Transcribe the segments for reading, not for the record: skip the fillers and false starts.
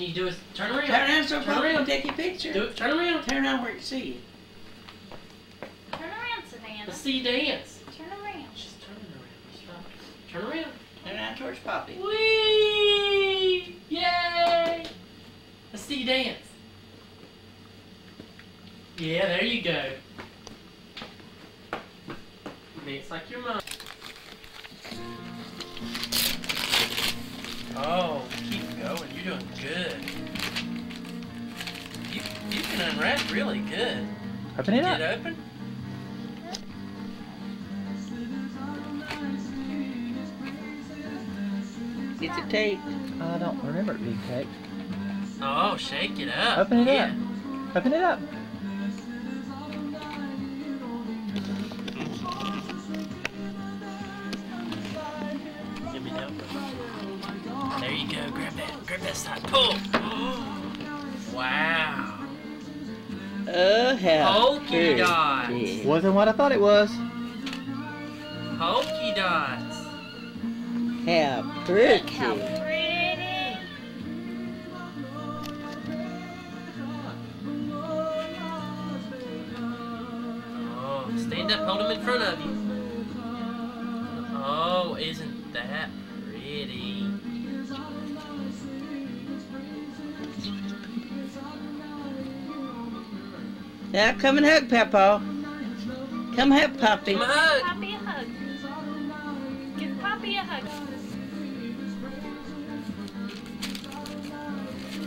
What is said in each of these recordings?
Can you do it? Turn around. Turn around so Turn Papa around. can take your picture. Do it. Turn around. Turn around where you see you. Turn around, Savannah. Let's see you dance. Turn around. She's turning around. Stop. Turn around. Turn around towards Poppy. Whee! Yay! Let's see you dance. Yeah, there you go. Dance like your mom. Oh, keep going. You're doing good. You can unwrap really good. Open it up. Get open. It's a tape. I don't remember it being taped. Oh, shake it up. Open it Yeah. up. Open it up. Give me that one. There you go. Grab that. Grab that side. Pull. Wow. Oh, how Polka pretty. dots. Wasn't what I thought it was. Polka dots. How pretty. Look how pretty. Oh, stand up. Hold them in front of you. Oh, isn't that pretty? Now come and hug Papa. Come hug Poppy. Come hug. Poppy a hug. Give Poppy a hug.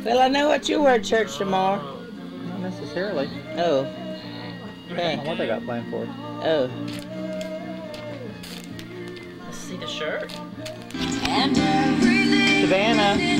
Well, I know what you wear to church tomorrow. Not necessarily. Oh. I don't know what they got planned for. Oh. Let's see the shirt. Savannah.